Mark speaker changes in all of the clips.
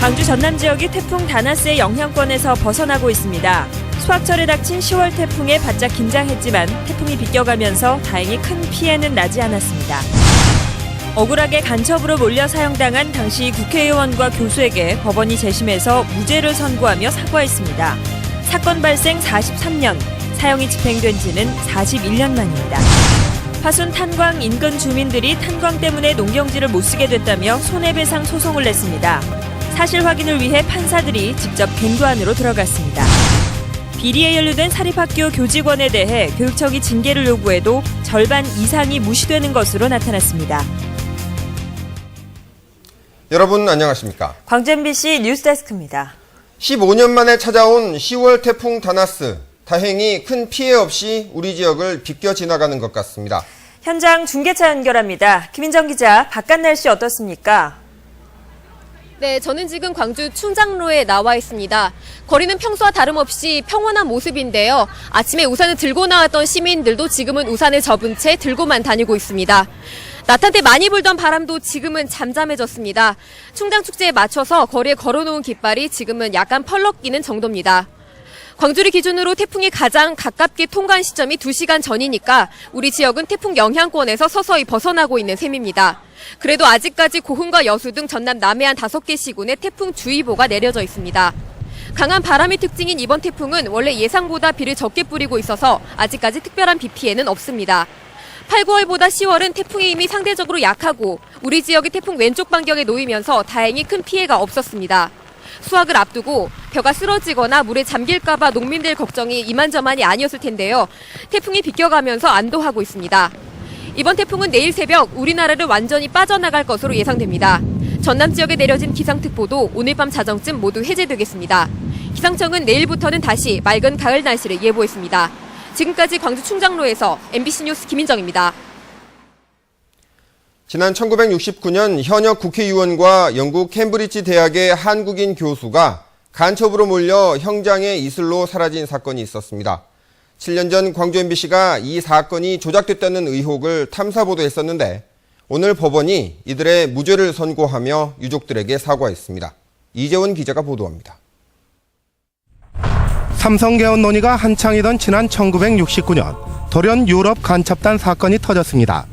Speaker 1: 광주 전남 지역이 태풍 다나스의 영향권에서 벗어나고 있습니다. 수확철에 닥친 10월 태풍에 바짝 긴장했지만 태풍이 비껴가면서 다행히 큰 피해는 나지 않았습니다. 억울하게 간첩으로 몰려 사형당한 당시 국회의원과 교수에게 법원이 재심해서 무죄를 선고하며 사과했습니다. 사건 발생 43년, 사형이 집행된 지는 41년 만입니다. 화순 탄광 인근 주민들이 탄광 때문에 농경지를 못 쓰게 됐다며 손해배상 소송을 냈습니다. 사실 확인을 위해 판사들이 직접 갱도안으로 들어갔습니다. 비리에 연루된 사립학교 교직원에 대해 교육청이 징계를 요구해도 절반 이상이 무시되는 것으로 나타났습니다.
Speaker 2: 여러분 안녕하십니까?
Speaker 1: 광주 MBC 뉴스데스크입니다.
Speaker 2: 15년 만에 찾아온 10월 태풍 다나스. 다행히 큰 피해 없이 우리 지역을 비껴 지나가는 것 같습니다.
Speaker 1: 현장 중계차 연결합니다. 김인정 기자, 바깥 날씨 어떻습니까?
Speaker 3: 네, 저는 지금 광주 충장로에 나와 있습니다. 거리는 평소와 다름없이 평온한 모습인데요. 아침에 우산을 들고 나왔던 시민들도 지금은 우산을 접은 채 들고만 다니고 있습니다. 낮 한때 많이 불던 바람도 지금은 잠잠해졌습니다. 충장축제에 맞춰서 거리에 걸어놓은 깃발이 지금은 약간 펄럭이는 정도입니다. 광주를 기준으로 태풍이 가장 가깝게 통과한 시점이 2시간 전이니까 우리 지역은 태풍 영향권에서 서서히 벗어나고 있는 셈입니다. 그래도 아직까지 고흥과 여수 등 전남 남해안 5개 시군에 태풍주의보가 내려져 있습니다. 강한 바람이 특징인 이번 태풍은 원래 예상보다 비를 적게 뿌리고 있어서 아직까지 특별한 비 피해는 없습니다. 8, 9월보다 10월은 태풍의 힘이 상대적으로 약하고 우리 지역이 태풍 왼쪽 반경에 놓이면서 다행히 큰 피해가 없었습니다. 수확을 앞두고 벼가 쓰러지거나 물에 잠길까봐 농민들 걱정이 이만저만이 아니었을 텐데요. 태풍이 비껴가면서 안도하고 있습니다. 이번 태풍은 내일 새벽 우리나라를 완전히 빠져나갈 것으로 예상됩니다. 전남 지역에 내려진 기상특보도 오늘 밤 자정쯤 모두 해제되겠습니다. 기상청은 내일부터는 다시 맑은 가을 날씨를 예보했습니다. 지금까지 광주 충장로에서 MBC 뉴스 김인정입니다.
Speaker 2: 지난 1969년 현역 국회의원과 영국 캠브리지 대학의 한국인 교수가 간첩으로 몰려 형장의 이슬로 사라진 사건이 있었습니다. 7년 전 광주 MBC가 이 사건이 조작됐다는 의혹을 탐사보도했었는데 오늘 법원이 이들의 무죄를 선고하며 유족들에게 사과했습니다. 이재원 기자가 보도합니다.
Speaker 4: 삼성개헌 논의가 한창이던 지난 1969년 돌연 유럽 간첩단 사건이 터졌습니다.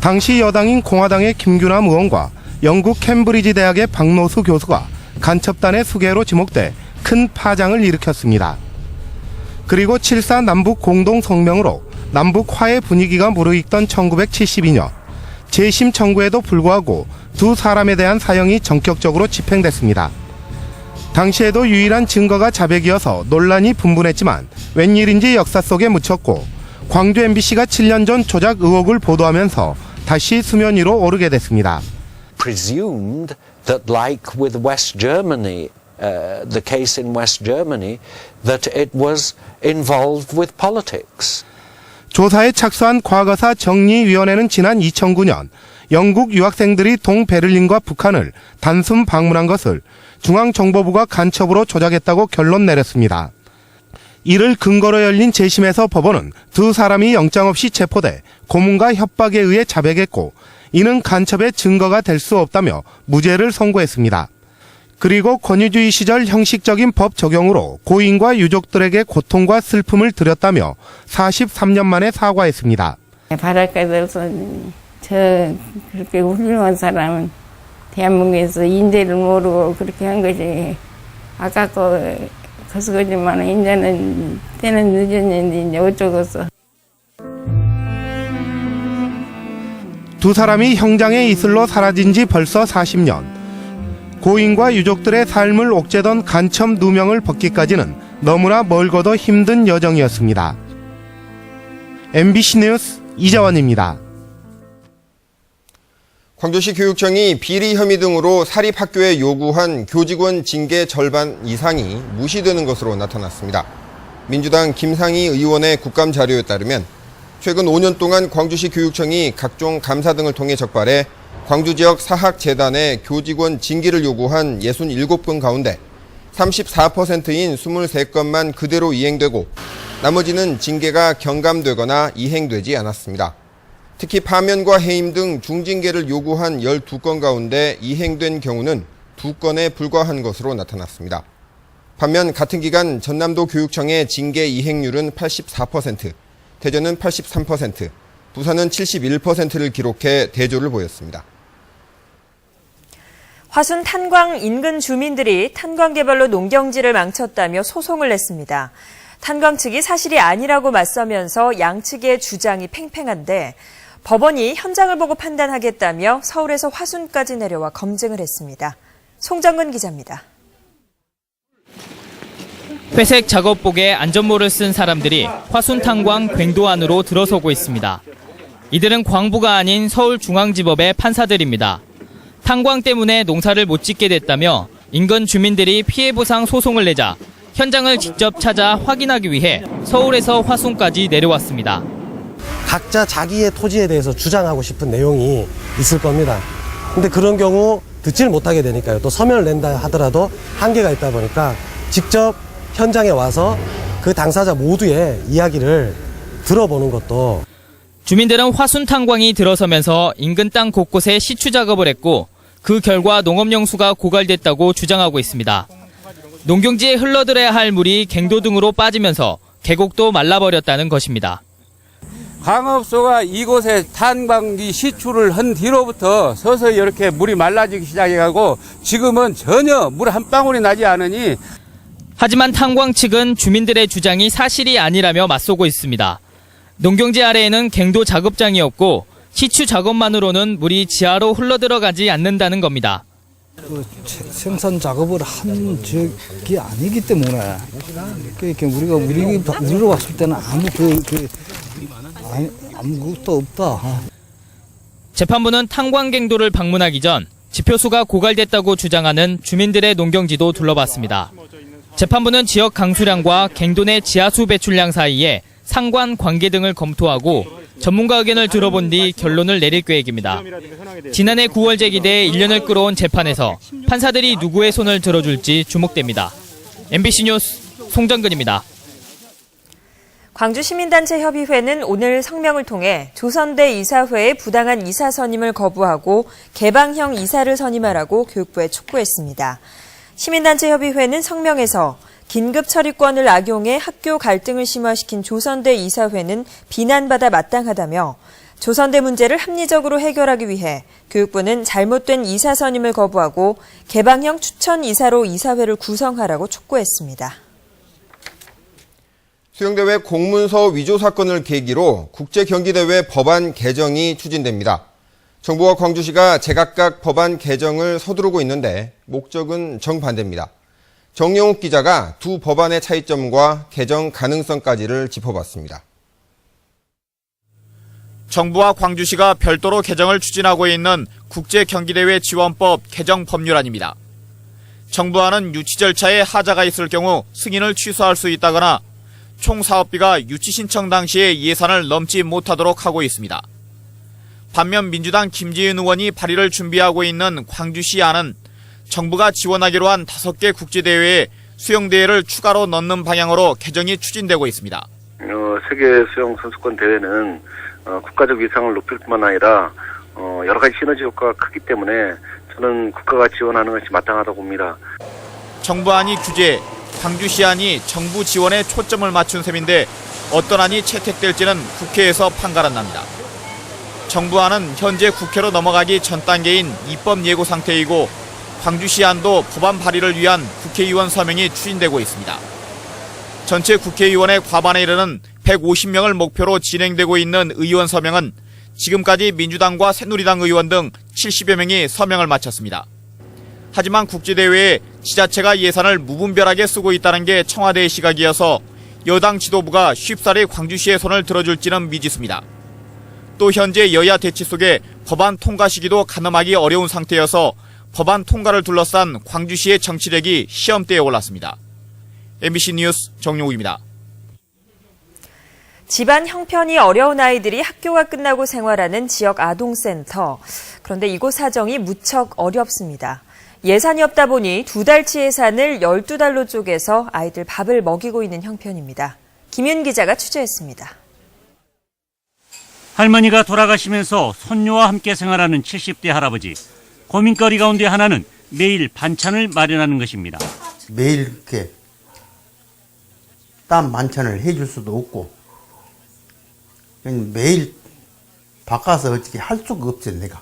Speaker 4: 당시 여당인 공화당의 김규남 의원과 영국 캠브리지 대학의 박노수 교수가 간첩단의 수괴로 지목돼 큰 파장을 일으켰습니다. 그리고 7.4 남북 공동성명으로 남북 화해 분위기가 무르익던 1972년 재심 청구에도 불구하고 두 사람에 대한 사형이 전격적으로 집행됐습니다. 당시에도 유일한 증거가 자백이어서 논란이 분분했지만 웬일인지 역사 속에 묻혔고 광주 MBC가 7년 전 조작 의혹을 보도하면서 다시 수면 위로 오르게 됐습니다.
Speaker 5: Presumed that like with West Germany, the case in West Germany, that it was involved with politics.
Speaker 4: 조사에 착수한 과거사 정리위원회는 지난 2009년 영국 유학생들이 동베를린과 북한을 단순 방문한 것을 중앙정보부가 간첩으로 조작했다고 결론 내렸습니다. 이를 근거로 열린 재심에서 법원은 두 사람이 영장 없이 체포돼 고문과 협박에 의해 자백했고 이는 간첩의 증거가 될 수 없다며 무죄를 선고했습니다. 그리고 권위주의 시절 형식적인 법 적용으로 고인과 유족들에게 고통과 슬픔을 드렸다며 43년 만에 사과했습니다.
Speaker 6: 바닷가에서 저 그렇게 훌륭한 사람은 대한민국에서 인재를 모르고 그렇게 한 것이 아깝고 거스거지만 이제는 때는 늦었는데 이제 어쩌겠어.
Speaker 4: 두 사람이 형장의 이슬로 사라진 지 벌써 40년. 고인과 유족들의 삶을 옥죄던 간첩 누명을 벗기까지는 너무나 멀고도 힘든 여정이었습니다. MBC 뉴스 이재원입니다.
Speaker 2: 광주시 교육청이 비리 혐의 등으로 사립학교에 요구한 교직원 징계 절반 이상이 무시되는 것으로 나타났습니다. 민주당 김상희 의원의 국감 자료에 따르면 최근 5년 동안 광주시 교육청이 각종 감사 등을 통해 적발해 광주 지역 사학재단에 교직원 징계를 요구한 67건 가운데 34%인 23건만 그대로 이행되고 나머지는 징계가 경감되거나 이행되지 않았습니다. 특히 파면과 해임 등 중징계를 요구한 12건 가운데 이행된 경우는 2건에 불과한 것으로 나타났습니다. 반면 같은 기간 전남도 교육청의 징계 이행률은 84%, 대전은 83%, 부산은 71%를 기록해 대조를 보였습니다.
Speaker 1: 화순 탄광 인근 주민들이 탄광 개발로 농경지를 망쳤다며 소송을 냈습니다. 탄광 측이 사실이 아니라고 맞서면서 양측의 주장이 팽팽한데 법원이 현장을 보고 판단하겠다며 서울에서 화순까지 내려와 검증을 했습니다. 송정근 기자입니다.
Speaker 7: 회색 작업복에 안전모를 쓴 사람들이 화순 탄광 궤도 안으로 들어서고 있습니다. 이들은 광부가 아닌 서울중앙지법의 판사들입니다. 탄광 때문에 농사를 못 짓게 됐다며 인근 주민들이 피해보상 소송을 내자 현장을 직접 찾아 확인하기 위해 서울에서 화순까지 내려왔습니다.
Speaker 8: 각자 자기의 토지에 대해서 주장하고 싶은 내용이 있을 겁니다. 근데 그런 경우 듣지를 못하게 되니까요. 또 서면을 낸다 하더라도 한계가 있다 보니까 직접 현장에 와서 그 당사자 모두의 이야기를 들어보는 것도.
Speaker 7: 주민들은 화순 탄광이 들어서면서 인근 땅 곳곳에 시추 작업을 했고 그 결과 농업용 수가 고갈됐다고 주장하고 있습니다. 농경지에 흘러들어야 할 물이 갱도 등으로 빠지면서 계곡도 말라버렸다는 것입니다.
Speaker 9: 광업소가 이곳에 탄광기 시추를 한 뒤로부터 서서히 이렇게 물이 말라지기 시작해가고 지금은 전혀 물 한 방울이 나지 않으니.
Speaker 7: 하지만 탄광 측은 주민들의 주장이 사실이 아니라며 맞서고 있습니다. 농경지 아래에는 갱도 작업장이 없고 시추 작업만으로는 물이 지하로 흘러들어가지 않는다는 겁니다.
Speaker 10: 생산 작업을 한 적이 아니기 때문에 그러니까 우리로 봤을 때는 아무것도 없다.
Speaker 7: 재판부는 탄광갱도를 방문하기 전 지표수가 고갈됐다고 주장하는 주민들의 농경지도 둘러봤습니다. 재판부는 지역 강수량과 갱도 내 지하수 배출량 사이에 상관 관계 등을 검토하고 전문가 의견을 들어본 뒤 결론을 내릴 계획입니다. 지난해 9월 제기돼 1년을 끌어온 재판에서 판사들이 누구의 손을 들어줄지 주목됩니다. MBC 뉴스 송정근입니다.
Speaker 1: 광주시민단체협의회는 오늘 성명을 통해 조선대 이사회의 부당한 이사 선임을 거부하고 개방형 이사를 선임하라고 교육부에 촉구했습니다. 시민단체협의회는 성명에서 긴급 처리권을 악용해 학교 갈등을 심화시킨 조선대 이사회는 비난받아 마땅하다며 조선대 문제를 합리적으로 해결하기 위해 교육부는 잘못된 이사 선임을 거부하고 개방형 추천 이사로 이사회를 구성하라고 촉구했습니다.
Speaker 2: 수영대회 공문서 위조 사건을 계기로 국제경기대회 법안 개정이 추진됩니다. 정부와 광주시가 제각각 법안 개정을 서두르고 있는데 목적은 정반대입니다. 정영욱 기자가 두 법안의 차이점과 개정 가능성까지를 짚어봤습니다.
Speaker 11: 정부와 광주시가 별도로 개정을 추진하고 있는 국제경기대회 지원법 개정 법률안입니다. 정부안은 유치 절차에 하자가 있을 경우 승인을 취소할 수 있다거나 총 사업비가 유치 신청 당시에 예산을 넘지 못하도록 하고 있습니다. 반면 민주당 김지은 의원이 발의를 준비하고 있는 광주시 안은 정부가 지원하기로 한 5개 국제대회에 수영대회를 추가로 넣는 방향으로 개정이 추진되고 있습니다.
Speaker 12: 세계 수영 선수권 대회는 국가적 위상을 높일 뿐만 아니라 여러 가지 시너지 효과가 크기 때문에 저는 국가가 지원하는 것이 마땅하다고 봅니다.
Speaker 11: 정부안이 규제, 광주시안이 정부 지원에 초점을 맞춘 셈인데 어떤 안이 채택될지는 국회에서 판가름 납니다. 정부안은 현재 국회로 넘어가기 전 단계인 입법 예고 상태이고 광주시안도 법안 발의를 위한 국회의원 서명이 추진되고 있습니다. 전체 국회의원의 과반에 이르는 150명을 목표로 진행되고 있는 의원 서명은 지금까지 민주당과 새누리당 의원 등 70여 명이 서명을 마쳤습니다. 하지만 국제대회에 지자체가 예산을 무분별하게 쓰고 있다는 게 청와대의 시각이어서 여당 지도부가 쉽사리 광주시의 손을 들어줄지는 미지수입니다. 또 현재 여야 대치 속에 법안 통과 시기도 가늠하기 어려운 상태여서 법안 통과를 둘러싼 광주시의 정치력이 시험대에 올랐습니다. MBC 뉴스 정용욱입니다.
Speaker 1: 집안 형편이 어려운 아이들이 학교가 끝나고 생활하는 지역 아동센터. 그런데 이곳 사정이 무척 어렵습니다. 예산이 없다 보니 2달치 예산을 12달로 쪼개서 아이들 밥을 먹이고 있는 형편입니다. 김윤 기자가 취재했습니다.
Speaker 13: 할머니가 돌아가시면서 손녀와 함께 생활하는 70대 할아버지. 고민거리 가운데 하나는 매일 반찬을 마련하는 것입니다.
Speaker 14: 매일 이렇게 땀 반찬을 해줄 수도 없고 그냥 매일 바꿔서 어떻게 할 수가 없어요, 내가.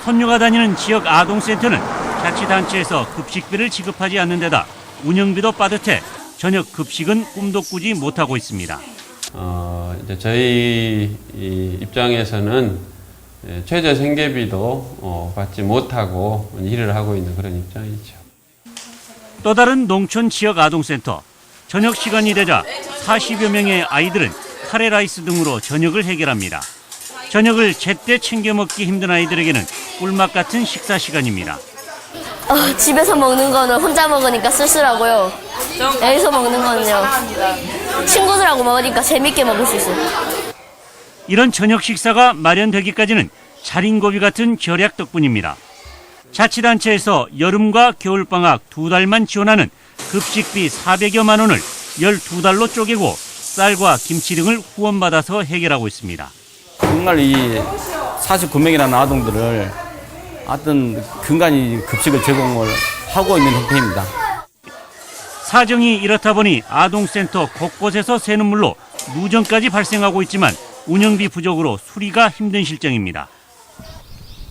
Speaker 13: 손녀가 다니는 지역 아동센터는 자치단체에서 급식비를 지급하지 않는 데다 운영비도 빠듯해 저녁 급식은 꿈도 꾸지 못하고 있습니다.
Speaker 15: 이제 저희 입장에서는 최저 생계비도 받지 못하고 일을 하고 있는 그런 입장이죠.
Speaker 13: 또 다른 농촌 지역 아동센터. 저녁 시간이 되자 40여 명의 아이들은 카레라이스 등으로 저녁을 해결합니다. 저녁을 제때 챙겨 먹기 힘든 아이들에게는 꿀맛 같은 식사 시간입니다.
Speaker 16: 집에서 먹는 거는 혼자 먹으니까 쓸쓸하고요. 여기서 먹는 거는요. 친구들하고 먹으니까 재밌게 먹을 수 있어요.
Speaker 13: 이런 저녁 식사가 마련되기까지는 자린고비 같은 절약 덕분입니다. 자치단체에서 여름과 겨울방학 2달만 지원하는 급식비 400여만 원을 12달로 쪼개고 쌀과 김치 등을 후원받아서 해결하고 있습니다.
Speaker 17: 정말 이 49명이라는 아동들을 어떤 근간히 급식을 제공을 하고 있는 형태입니다.
Speaker 13: 사정이 이렇다 보니 아동센터 곳곳에서 새는 물로 누전까지 발생하고 있지만 운영비 부족으로 수리가 힘든 실정입니다.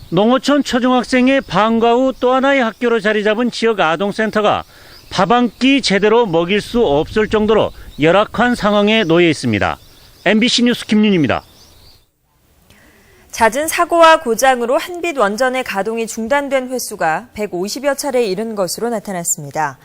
Speaker 13: 농어촌 초중학생의 방과 후 또 하나의 학교로 자리 잡은 지역 아동센터가 밥 한 끼 제대로 먹일 수 없을 정도로 열악한 상황에 놓여 있습니다. MBC 뉴스 김윤입니다.
Speaker 1: 잦은 사고와 고장으로 한빛 원전의 가동이 중단된 횟수가 150여 차례에 이른 것으로 나타났습니다.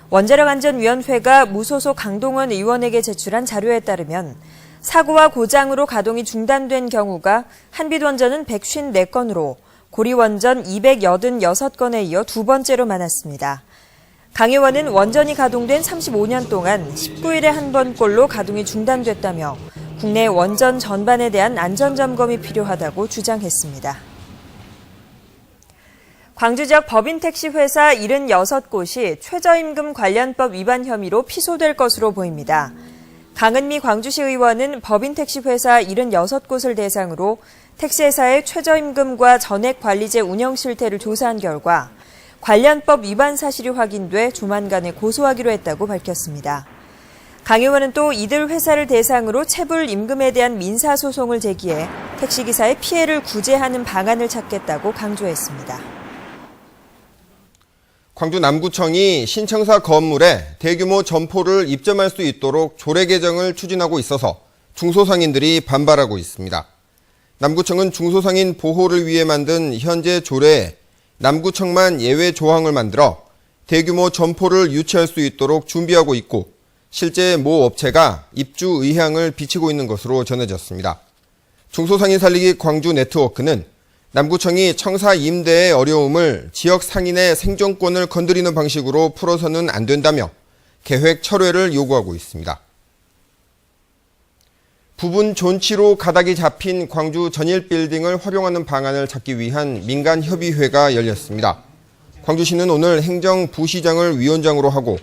Speaker 1: 원자력안전위원회가 무소속 강동원 의원에게 제출한 자료에 따르면 사고와 고장으로 가동이 중단된 경우가 한빛원전은 154건으로 고리원전 286건에 이어 두 번째로 많았습니다. 강 의원은 원전이 가동된 35년 동안 19일에 한 번꼴로 가동이 중단됐다며 국내 원전 전반에 대한 안전점검이 필요하다고 주장했습니다. 광주 지역 법인택시 회사 76곳이 최저임금 관련법 위반 혐의로 피소될 것으로 보입니다. 강은미 광주시 의원은 법인택시 회사 76곳을 대상으로 택시회사의 최저임금과 전액관리제 운영 실태를 조사한 결과 관련법 위반 사실이 확인돼 조만간에 고소하기로 했다고 밝혔습니다. 강 의원은 또 이들 회사를 대상으로 체불 임금에 대한 민사소송을 제기해 택시기사의 피해를 구제하는 방안을 찾겠다고 강조했습니다.
Speaker 2: 광주 남구청이 신청사 건물에 대규모 점포를 입점할 수 있도록 조례 개정을 추진하고 있어서 중소상인들이 반발하고 있습니다. 남구청은 중소상인 보호를 위해 만든 현재 조례에 남구청만 예외 조항을 만들어 대규모 점포를 유치할 수 있도록 준비하고 있고 실제 모 업체가 입주 의향을 비치고 있는 것으로 전해졌습니다. 중소상인 살리기 광주 네트워크는 남구청이 청사 임대의 어려움을 지역 상인의 생존권을 건드리는 방식으로 풀어서는 안 된다며 계획 철회를 요구하고 있습니다. 부분 존치로 가닥이 잡힌 광주 전일빌딩을 활용하는 방안을 찾기 위한 민간협의회가 열렸습니다. 광주시는 오늘 행정부시장을 위원장으로 하고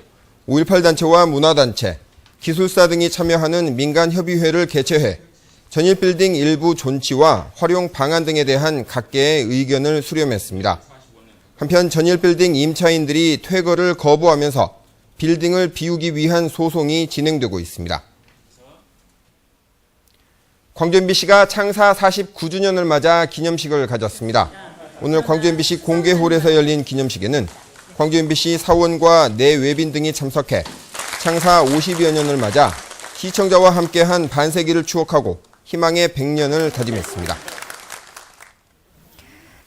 Speaker 2: 5.18 단체와 문화단체, 기술사 등이 참여하는 민간협의회를 개최해 전일빌딩 일부 존치와 활용 방안 등에 대한 각계의 의견을 수렴했습니다. 한편 전일빌딩 임차인들이 퇴거를 거부하면서 빌딩을 비우기 위한 소송이 진행되고 있습니다. 광주 MBC가 창사 49주년을 맞아 기념식을 가졌습니다. 오늘 광주 MBC 공개홀에서 열린 기념식에는 광주 MBC 사원과 내외빈 등이 참석해 창사 50여 년을 맞아 시청자와 함께한 반세기를 추억하고 희망의 100년을 다짐했습니다.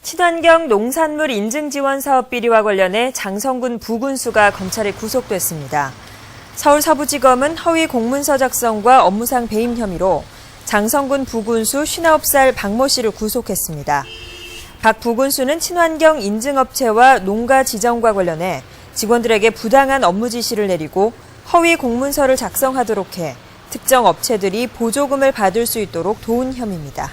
Speaker 1: 친환경 농산물 인증 지원 사업 비리와 관련해 장성군 부군수가 검찰에 구속됐습니다. 서울 서부지검은 허위 공문서 작성과 업무상 배임 혐의로 장성군 부군수 59살 박모 씨를 구속했습니다. 박 부군수는 친환경 인증업체와 농가 지정과 관련해 직원들에게 부당한 업무 지시를 내리고 허위 공문서를 작성하도록 해 특정 업체들이 보조금을 받을 수 있도록 도운 혐의입니다.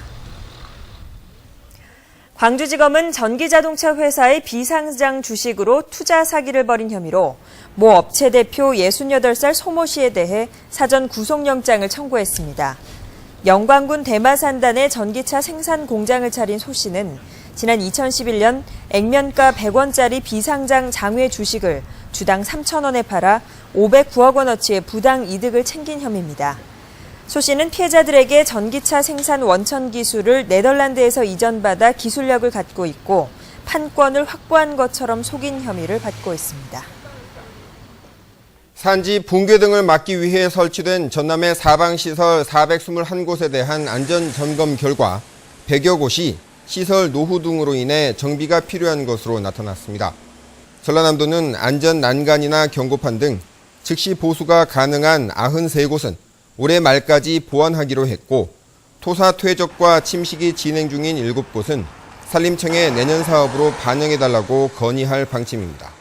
Speaker 1: 광주지검은 전기자동차 회사의 비상장 주식으로 투자 사기를 벌인 혐의로 모 업체 대표 68살 소모 씨에 대해 사전 구속영장을 청구했습니다. 영광군 대마산단의 전기차 생산 공장을 차린 소 씨는 지난 2011년 액면가 100원짜리 비상장 장외 주식을 주당 3,000원에 팔아 509억 원어치의 부당 이득을 챙긴 혐의입니다. 소 씨는 피해자들에게 전기차 생산 원천 기술을 네덜란드에서 이전받아 기술력을 갖고 있고 판권을 확보한 것처럼 속인 혐의를 받고 있습니다.
Speaker 2: 산지 붕괴 등을 막기 위해 설치된 전남의 사방시설 421곳에 대한 안전점검 결과 100여 곳이 시설 노후 등으로 인해 정비가 필요한 것으로 나타났습니다. 전라남도는 안전 난간이나 경고판 등 즉시 보수가 가능한 93곳은 올해 말까지 보완하기로 했고 토사 퇴적과 침식이 진행 중인 7곳은 산림청에 내년 사업으로 반영해달라고 건의할 방침입니다.